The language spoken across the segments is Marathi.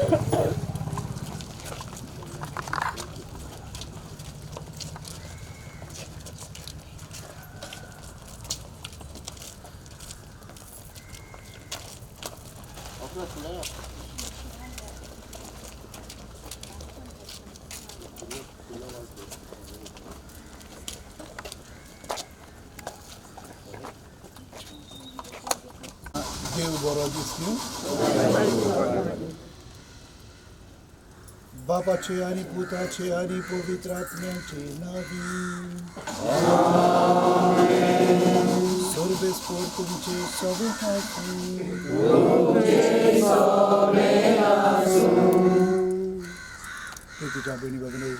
देव बरो दीस दिवं. बापाचे आणि पुताचे आणि पवित्र आत्म्याचे नावी. सर्वेस्पर तुमचे सगळे तुझ्या बहिणी बघणे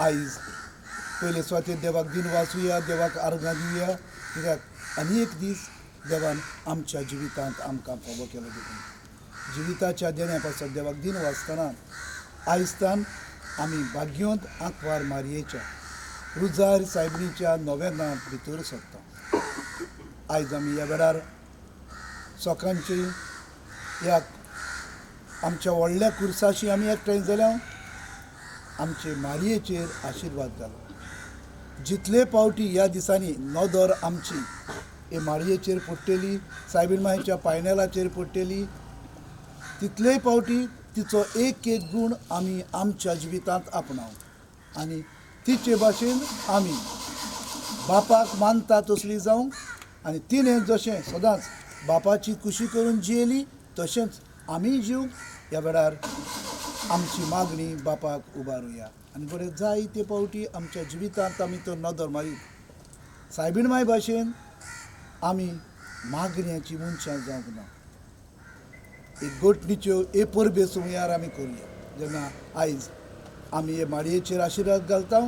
आईज पहिले स्वाती देवाक दिन वाचूया, देवाक अर्घा दिवया. कित्याक आनी एक दीस देवान आमच्या जिवितांत आमकां फावो केलो देखून जिविताच्या देण्या पासत देवाक दिन वाचतना आयजतान आमी भाग्योंत आंकवार मारयेच्या रुजार सायबिणीच्या नव्यानांत भितर सरता. आयज आमी ह्या वेळार सकाळचे ह्या आमच्या व्हडल्या कुर्साशी आमी एकठांय जाल्या आमचे मारयेचेर आशिर्वाद घालो. जितले पावटी ह्या दिसांनी नदर आमची हे मारयेचेर पडटली, सायबीण मांयच्या पायनेलाचेर पडटली, तितले पावटी तिचो एक एक गूण आमी आमच्या जिवितांत आपणाव आनी तिचे भाशेन आमी बापाक मानता तसली जावं आनी तिणें जशें सदांच बापाची खुशी करून जियेली तशेंच आमी जीव ह्या वेळार आमची मागणी बापाक उबारुया. आनी बरें जायते पावटी आमच्या जिवितांत आमी तर नदर मारीत सायबीण मांय भाशेन आमी मागण्याची मनशां जावंक ना. एक गोटणीच्यो हे परबे सुमयार आमी करुया. जेन्ना आयज आमी हे मारयेचेर आशिर्वाद घालता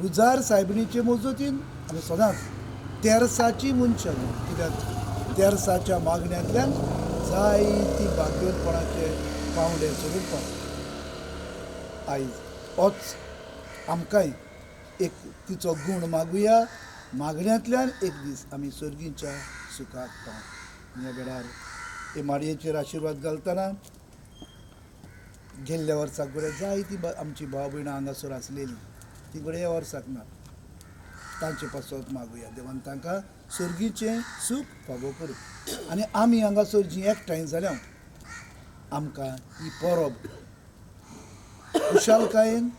रुजार सायबिणीचे मजतीन आमी सदांच तेरसाची मनशां जावं. कित्याक तेरसाच्या मागण्यांतल्यान जायती भाग्योतपणाचे पावंडे चडून पावता. आयज होच आमकांय एक तिचो गूण मागुया. मागण्यांतल्यान एक दीस आमी सर्गीच्या सुखाक पावं. ह्या वेळार हे मारयेचेर आशिर्वाद घालतना गेल्ल्या वर्साक बरें जायती आमची भाव भयणां हांगासर आसलेलीं ती बरें ह्या वर्साक ना. तांचे पासत मागुया देवान तांकां सर्गीचें सूख फावो करूं. आनी आमी हांगासर जीं एकठांय जाल्या आमकां ही परब खुशालकायेन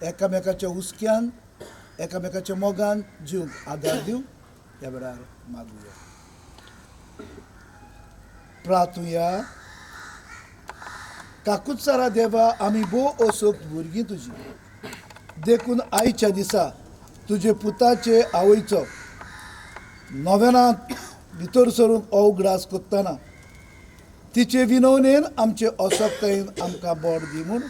एकामेकाच्या हुस्क्यान एकामेकाच्या मोगान जीवंक आदार दिवं ह्या वेळार मागुया. प्रार्थुया. काकूत्सारा देवा आमी भोव असोक भुरगीं तुजी देखून आयच्या दिसा तुजे पुताचे आवयचो नव्यानांत भितर सरूंक अवग्रास कोत्ताना तिचे विनवणेन आमचे असक्तायेन आमकां बोड दी म्हूण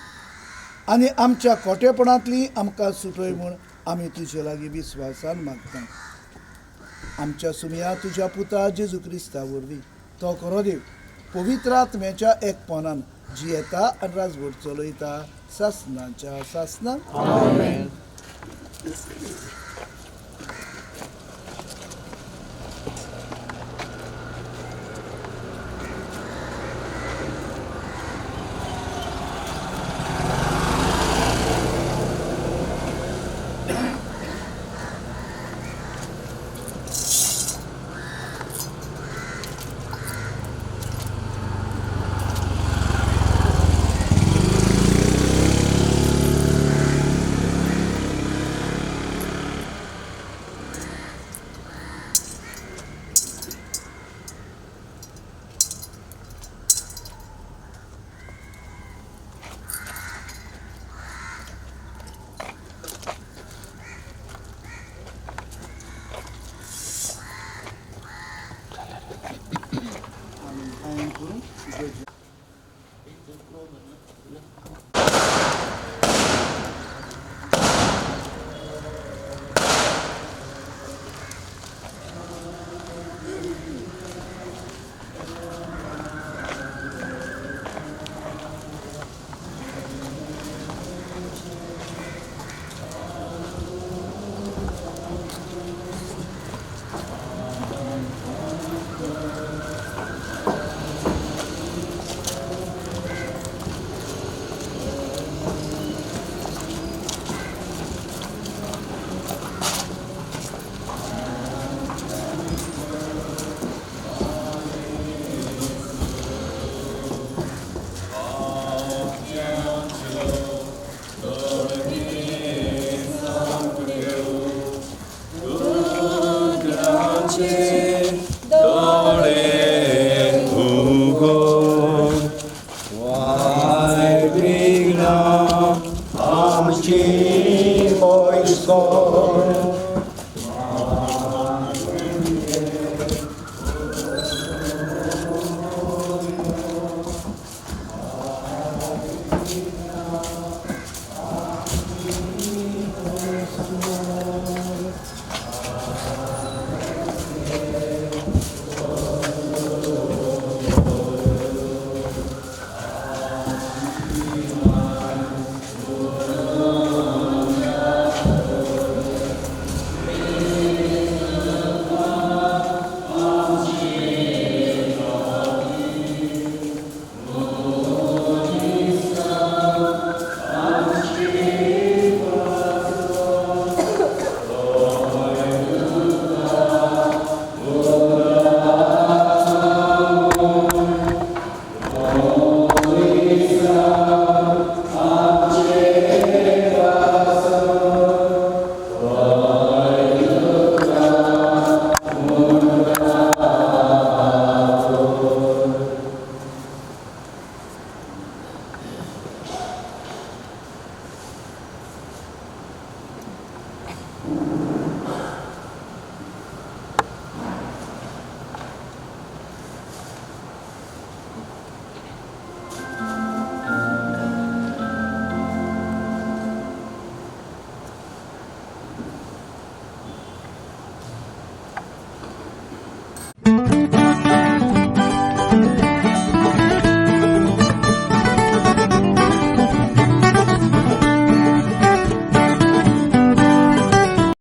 आनी आमच्या खोटेपणांतली आमकां सुटय म्हूण आमी तुजे लागीं विस्वासान मागता. आमच्या सुमया तुज्या पुता जेजू क्रिस्ता वरवीं तो खरो देव पवित्र आत्म्याच्या एकपणान जियेता आनी राजवट चलयता सासणाच्या सासणां. आमेन.